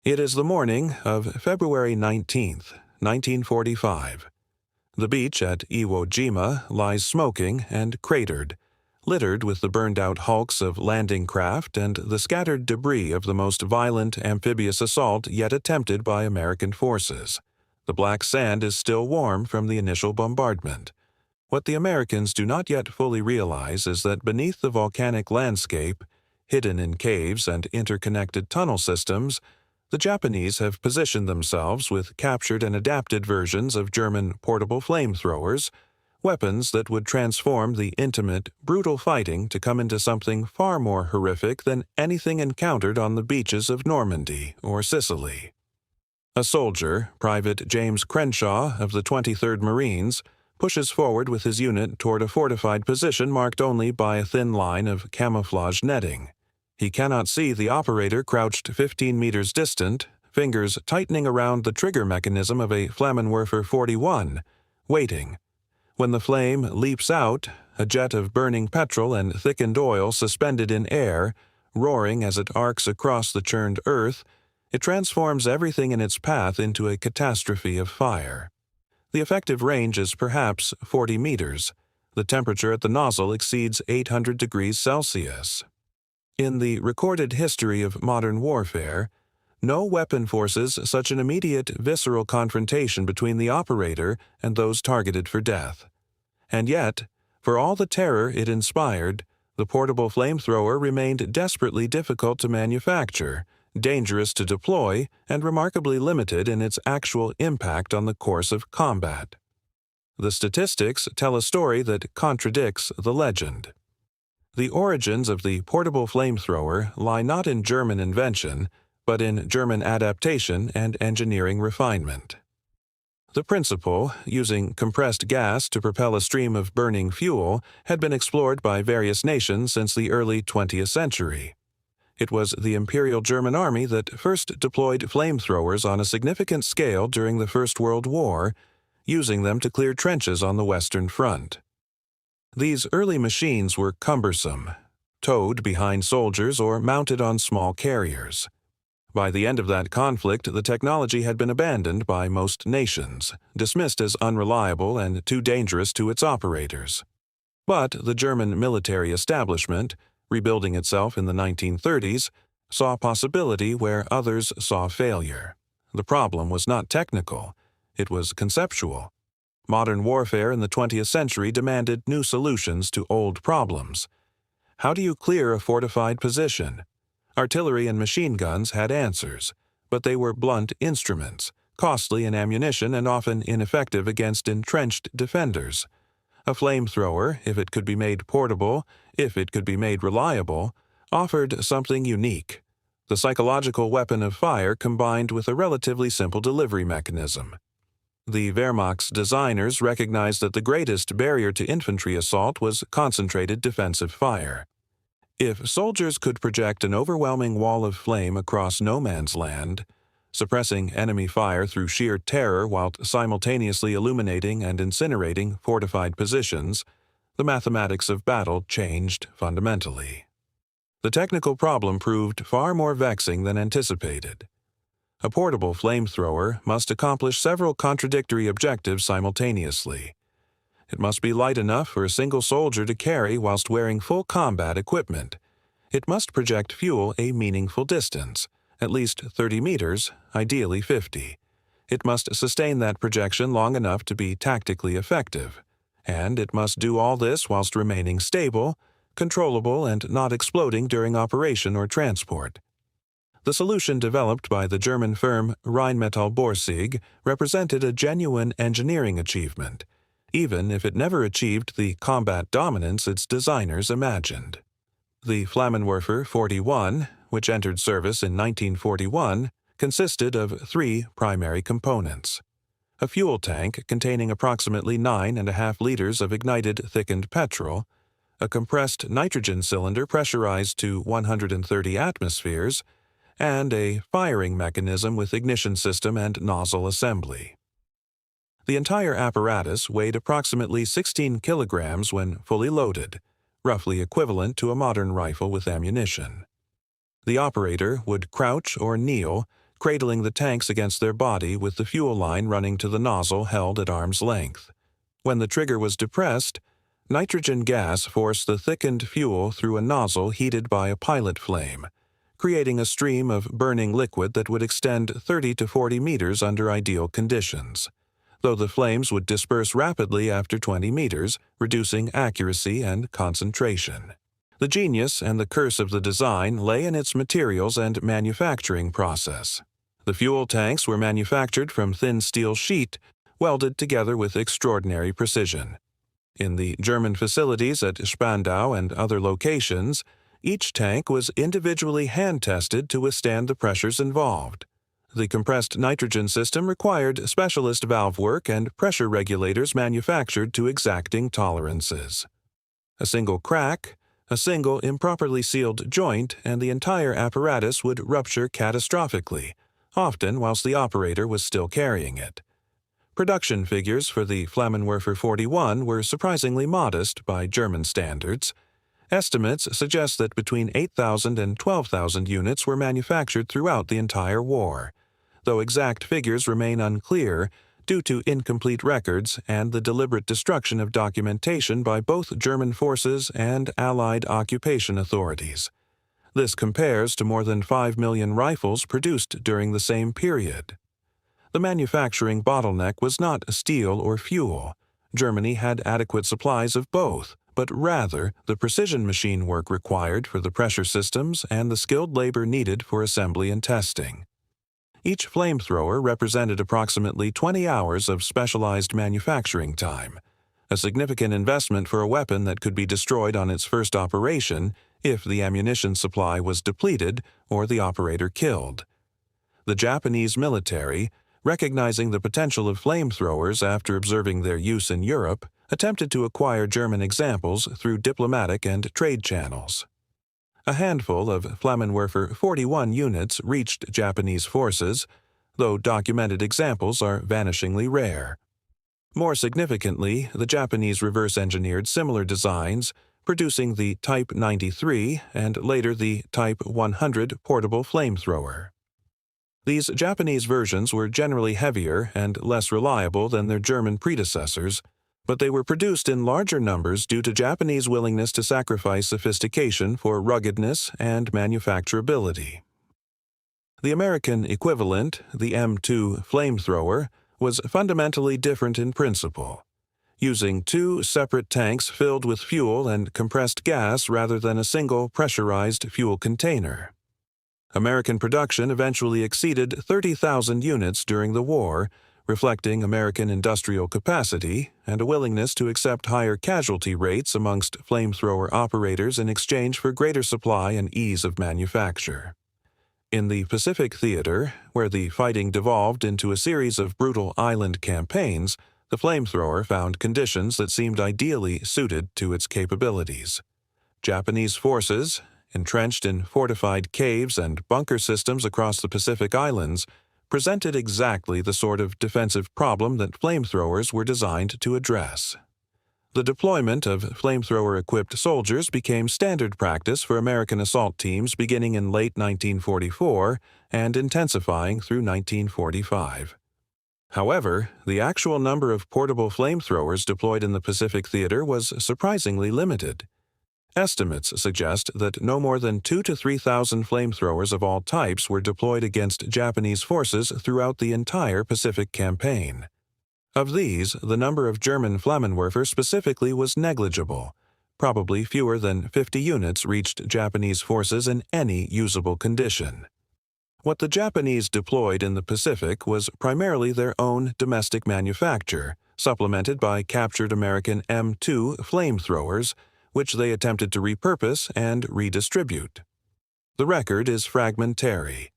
It is the morning of February 19th, 1945. The beach at Iwo Jima lies smoking and cratered, littered with the burned-out hulks of landing craft and the scattered debris of the most violent amphibious assault yet attempted by American forces. The black sand is still warm from the initial bombardment. What the Americans do not yet fully realize is that beneath the volcanic landscape, hidden in caves and interconnected tunnel systems, the Japanese have positioned themselves with captured and adapted versions of German portable flamethrowers, weapons that would transform the intimate, brutal fighting to come into something far more horrific than anything encountered on the beaches of Normandy or Sicily. A soldier, Private James Crenshaw of the 23rd Marines, pushes forward with his unit toward a fortified position marked only by a thin line of camouflaged netting. He cannot see the operator crouched 15 meters distant, fingers tightening around the trigger mechanism of a Flammenwerfer 41, waiting. When the flame leaps out, a jet of burning petrol and thickened oil suspended in air, roaring as it arcs across the churned earth, it transforms everything in its path into a catastrophe of fire. The effective range is perhaps 40 meters. The temperature at the nozzle exceeds 800 degrees Celsius. In the recorded history of modern warfare, no weapon forces such an immediate visceral confrontation between the operator and those targeted for death. And yet, for all the terror it inspired, the portable flamethrower remained desperately difficult to manufacture, dangerous to deploy, and remarkably limited in its actual impact on the course of combat. The statistics tell a story that contradicts the legend. The origins of the portable flamethrower lie not in German invention, but in German adaptation and engineering refinement. The principle, using compressed gas to propel a stream of burning fuel, had been explored by various nations since the early 20th century. It was the Imperial German Army that first deployed flamethrowers on a significant scale during the First World War, using them to clear trenches on the Western Front. These early machines were cumbersome, towed behind soldiers or mounted on small carriers. By the end of that conflict, the technology had been abandoned by most nations, dismissed as unreliable and too dangerous to its operators. But the German military establishment, rebuilding itself in the 1930s, saw possibility where others saw failure. The problem was not technical, it was conceptual. Modern warfare in the 20th century demanded new solutions to old problems. How do you clear a fortified position? Artillery and machine guns had answers, but they were blunt instruments, costly in ammunition and often ineffective against entrenched defenders. A flamethrower, if it could be made portable, if it could be made reliable, offered something unique: the psychological weapon of fire combined with a relatively simple delivery mechanism. The Wehrmacht's designers recognized that the greatest barrier to infantry assault was concentrated defensive fire. If soldiers could project an overwhelming wall of flame across no man's land, suppressing enemy fire through sheer terror while simultaneously illuminating and incinerating fortified positions, the mathematics of battle changed fundamentally. The technical problem proved far more vexing than anticipated. A portable flamethrower must accomplish several contradictory objectives simultaneously. It must be light enough for a single soldier to carry whilst wearing full combat equipment. It must project fuel a meaningful distance, at least 30 meters, ideally 50. It must sustain that projection long enough to be tactically effective. And it must do all this whilst remaining stable, controllable, and not exploding during operation or transport. The solution developed by the German firm Rheinmetall-Borsig represented a genuine engineering achievement, even if it never achieved the combat dominance its designers imagined. The Flammenwerfer 41, which entered service in 1941, consisted of three primary components: a fuel tank containing approximately 9.5 liters of ignited thickened petrol, a compressed nitrogen cylinder pressurized to 130 atmospheres, and a firing mechanism with ignition system and nozzle assembly. The entire apparatus weighed approximately 16 kilograms when fully loaded, roughly equivalent to a modern rifle with ammunition. The operator would crouch or kneel, cradling the tanks against their body with the fuel line running to the nozzle held at arm's length. When the trigger was depressed, nitrogen gas forced the thickened fuel through a nozzle heated by a pilot flame, creating a stream of burning liquid that would extend 30 to 40 meters under ideal conditions, though the flames would disperse rapidly after 20 meters, reducing accuracy and concentration. The genius and the curse of the design lay in its materials and manufacturing process. The fuel tanks were manufactured from thin steel sheet, welded together with extraordinary precision. In the German facilities at Spandau and other locations, each tank was individually hand-tested to withstand the pressures involved. The compressed nitrogen system required specialist valve work and pressure regulators manufactured to exacting tolerances. A single crack, a single improperly sealed joint, and the entire apparatus would rupture catastrophically, often whilst the operator was still carrying it. Production figures for the Flammenwerfer 41 were surprisingly modest by German standards. Estimates suggest that between 8,000 and 12,000 units were manufactured throughout the entire war, though exact figures remain unclear due to incomplete records and the deliberate destruction of documentation by both German forces and Allied occupation authorities. This compares to more than 5 million rifles produced during the same period. The manufacturing bottleneck was not steel or fuel. Germany had adequate supplies of both, but rather the precision machine work required for the pressure systems and the skilled labor needed for assembly and testing. Each flamethrower represented approximately 20 hours of specialized manufacturing time, a significant investment for a weapon that could be destroyed on its first operation if the ammunition supply was depleted or the operator killed. The Japanese military, recognizing the potential of flamethrowers after observing their use in Europe, attempted to acquire German examples through diplomatic and trade channels. A handful of Flammenwerfer 41 units reached Japanese forces, though documented examples are vanishingly rare. More significantly, the Japanese reverse-engineered similar designs, producing the Type 93 and later the Type 100 portable flamethrower. These Japanese versions were generally heavier and less reliable than their German predecessors, but they were produced in larger numbers due to Japanese willingness to sacrifice sophistication for ruggedness and manufacturability. The American equivalent, the M2 flamethrower, was fundamentally different in principle, using two separate tanks filled with fuel and compressed gas rather than a single pressurized fuel container. American production eventually exceeded 30,000 units during the war, reflecting American industrial capacity and a willingness to accept higher casualty rates amongst flamethrower operators in exchange for greater supply and ease of manufacture. In the Pacific Theater, where the fighting devolved into a series of brutal island campaigns, the flamethrower found conditions that seemed ideally suited to its capabilities. Japanese forces, entrenched in fortified caves and bunker systems across the Pacific Islands, presented exactly the sort of defensive problem that flamethrowers were designed to address. The deployment of flamethrower-equipped soldiers became standard practice for American assault teams beginning in late 1944 and intensifying through 1945. However, the actual number of portable flamethrowers deployed in the Pacific Theater was surprisingly limited. Estimates suggest that no more than 2,000 to 3,000 flamethrowers of all types were deployed against Japanese forces throughout the entire Pacific campaign. Of these, the number of German Flammenwerfer specifically was negligible. Probably fewer than 50 units reached Japanese forces in any usable condition. What the Japanese deployed in the Pacific was primarily their own domestic manufacture, supplemented by captured American M2 flamethrowers, which they attempted to repurpose and redistribute. The record is fragmentary.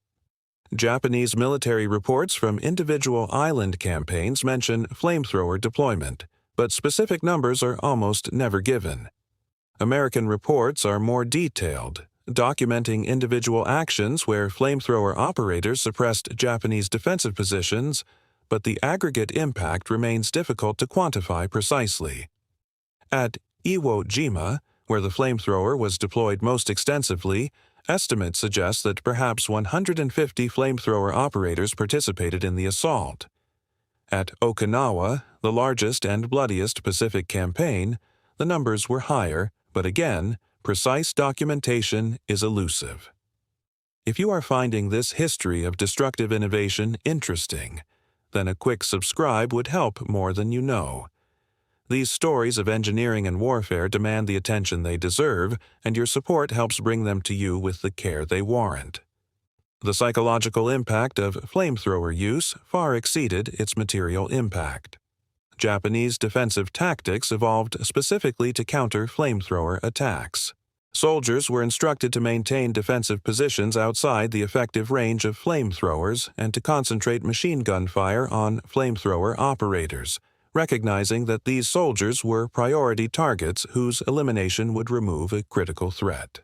Japanese military reports from individual island campaigns mention flamethrower deployment, but specific numbers are almost never given. American reports are more detailed, documenting individual actions where flamethrower operators suppressed Japanese defensive positions, but the aggregate impact remains difficult to quantify precisely. At Iwo Jima, where the flamethrower was deployed most extensively, Estimates suggest that perhaps 150 flamethrower operators participated in the assault. At Okinawa, the largest and bloodiest Pacific campaign, the numbers were higher, but again, precise documentation is elusive. If you are finding this history of destructive innovation interesting, then a quick subscribe would help more than you know. These stories of engineering and warfare demand the attention they deserve, and your support helps bring them to you with the care they warrant. The psychological impact of flamethrower use far exceeded its material impact. Japanese defensive tactics evolved specifically to counter flamethrower attacks. Soldiers were instructed to maintain defensive positions outside the effective range of flamethrowers and to concentrate machine gun fire on flamethrower operators, recognizing that these soldiers were priority targets whose elimination would remove a critical threat.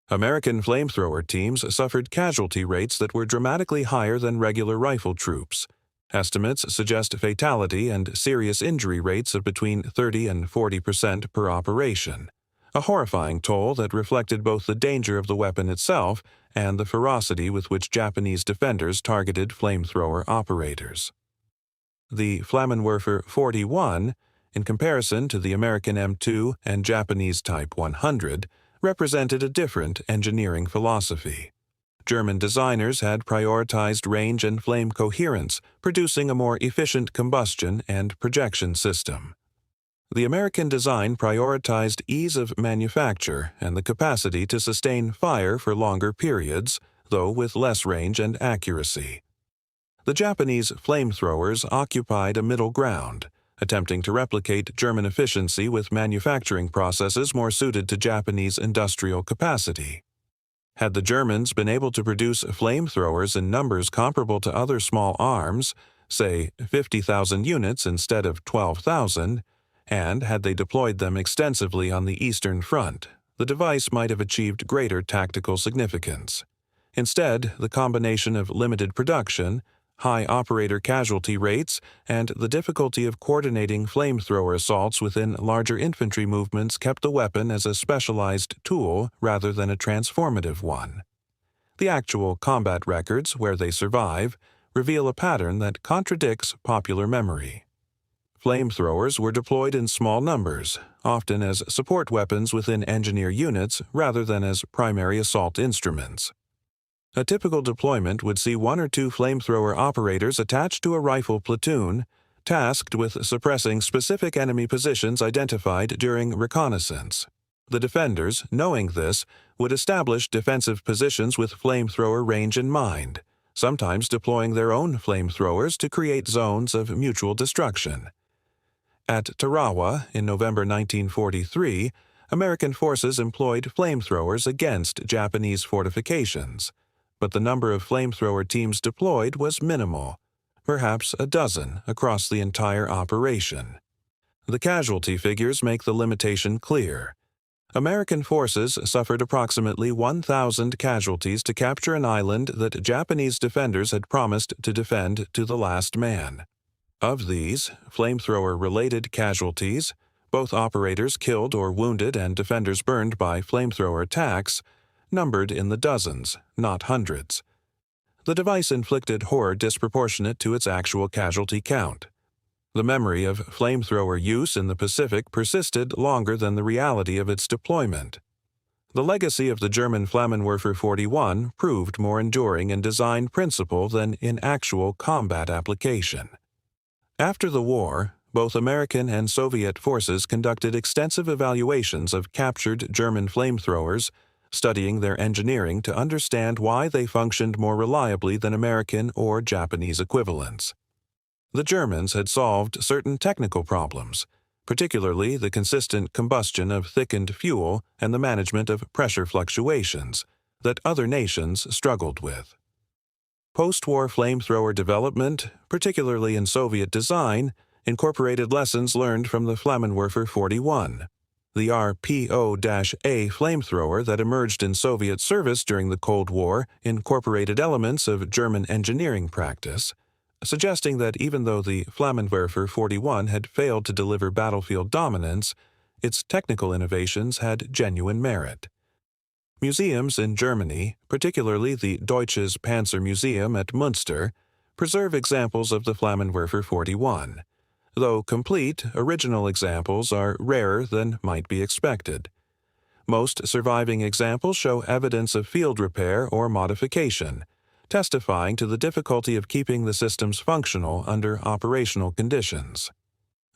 American flamethrower teams suffered casualty rates that were dramatically higher than regular rifle troops. Estimates suggest fatality and serious injury rates of between 30 and 40% per operation, a horrifying toll that reflected both the danger of the weapon itself and the ferocity with which Japanese defenders targeted flamethrower operators. The Flammenwerfer 41, in comparison to the American M2 and Japanese Type 100, represented a different engineering philosophy. German designers had prioritized range and flame coherence, producing a more efficient combustion and projection system. The American design prioritized ease of manufacture and the capacity to sustain fire for longer periods, though with less range and accuracy. The Japanese flamethrowers occupied a middle ground, attempting to replicate German efficiency with manufacturing processes more suited to Japanese industrial capacity. Had the Germans been able to produce flamethrowers in numbers comparable to other small arms, say 50,000 units instead of 12,000, and had they deployed them extensively on the Eastern Front, the device might have achieved greater tactical significance. Instead, the combination of limited production, high operator casualty rates, and the difficulty of coordinating flamethrower assaults within larger infantry movements kept the weapon as a specialized tool rather than a transformative one. The actual combat records, where they survive, reveal a pattern that contradicts popular memory. Flamethrowers were deployed in small numbers, often as support weapons within engineer units rather than as primary assault instruments. A typical deployment would see 1 or 2 flamethrower operators attached to a rifle platoon, tasked with suppressing specific enemy positions identified during reconnaissance. The defenders, knowing this, would establish defensive positions with flamethrower range in mind, sometimes deploying their own flamethrowers to create zones of mutual destruction. At Tarawa, in November 1943, American forces employed flamethrowers against Japanese fortifications, but the number of flamethrower teams deployed was minimal, perhaps a dozen across the entire operation. The casualty figures make the limitation clear. American forces suffered approximately 1,000 casualties to capture an island that Japanese defenders had promised to defend to the last man. Of these, flamethrower-related casualties, both operators killed or wounded and defenders burned by flamethrower attacks, numbered in the dozens, not hundreds. The device inflicted horror disproportionate to its actual casualty count. The memory of flamethrower use in the Pacific persisted longer than the reality of its deployment. The legacy of the German Flammenwerfer 41 proved more enduring in design principle than in actual combat application. After the war, both American and Soviet forces conducted extensive evaluations of captured German flamethrowers, studying their engineering to understand why they functioned more reliably than American or Japanese equivalents. The Germans had solved certain technical problems, particularly the consistent combustion of thickened fuel and the management of pressure fluctuations, that other nations struggled with. Post-war flamethrower development, particularly in Soviet design, incorporated lessons learned from the Flammenwerfer 41. The RPO-A flamethrower that emerged in Soviet service during the Cold War incorporated elements of German engineering practice, suggesting that even though the Flammenwerfer 41 had failed to deliver battlefield dominance, its technical innovations had genuine merit. Museums in Germany, particularly the Deutsches Panzermuseum at Münster, preserve examples of the Flammenwerfer 41. Though complete, original examples are rarer than might be expected. Most surviving examples show evidence of field repair or modification, testifying to the difficulty of keeping the systems functional under operational conditions.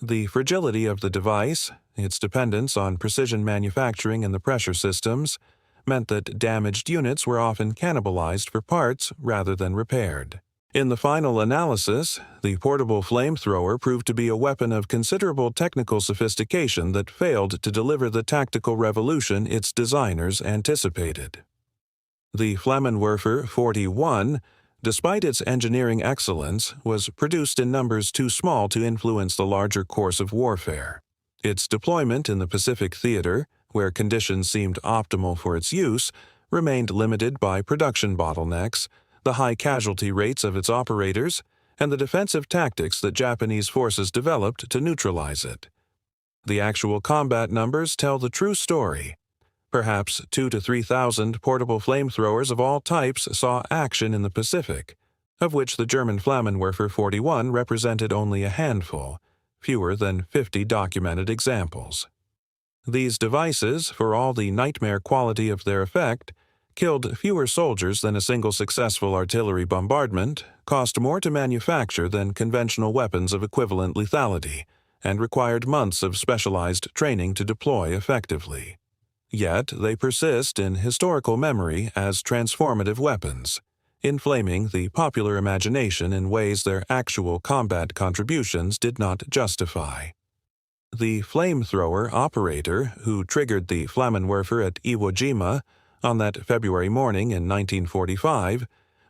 The fragility of the device, its dependence on precision manufacturing in the pressure systems, meant that damaged units were often cannibalized for parts rather than repaired. In the final analysis, the portable flamethrower proved to be a weapon of considerable technical sophistication that failed to deliver the tactical revolution its designers anticipated. The Flammenwerfer 41, despite its engineering excellence, was produced in numbers too small to influence the larger course of warfare. Its deployment in the Pacific theater, where conditions seemed optimal for its use, remained limited by production bottlenecks, the high casualty rates of its operators, and the defensive tactics that Japanese forces developed to neutralize it. The actual combat numbers tell the true story. Perhaps 2,000 to 3,000 portable flamethrowers of all types saw action in the Pacific, of which the German Flammenwerfer 41 represented only a handful, fewer than 50 documented examples. These devices, for all the nightmare quality of their effect, killed fewer soldiers than a single successful artillery bombardment, cost more to manufacture than conventional weapons of equivalent lethality, and required months of specialized training to deploy effectively. Yet they persist in historical memory as transformative weapons, inflaming the popular imagination in ways their actual combat contributions did not justify. The flamethrower operator who triggered the Flammenwerfer at Iwo Jima on that February morning in 1945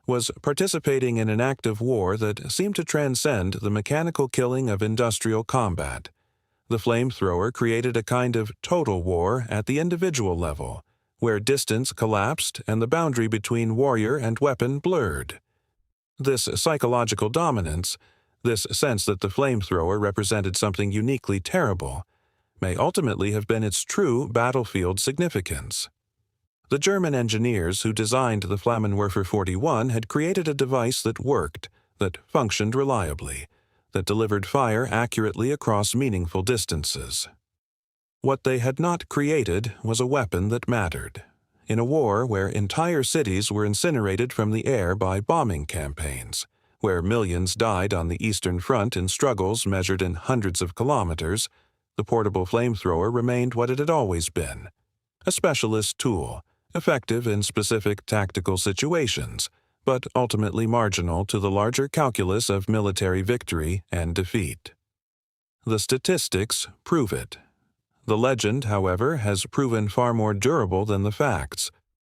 was participating in an act of war that seemed to transcend the mechanical killing of industrial combat. The flamethrower created a kind of total war at the individual level, where distance collapsed and the boundary between warrior and weapon blurred. This psychological dominance, this sense that the flamethrower represented something uniquely terrible, may ultimately have been its true battlefield significance. The German engineers who designed the Flammenwerfer 41 had created a device that worked, that functioned reliably, that delivered fire accurately across meaningful distances. What they had not created was a weapon that mattered. In a war where entire cities were incinerated from the air by bombing campaigns, where millions died on the Eastern Front in struggles measured in hundreds of kilometers, the portable flamethrower remained what it had always been, a specialist tool, effective in specific tactical situations, but ultimately marginal to the larger calculus of military victory and defeat. The statistics prove it. The legend, however, has proven far more durable than the facts,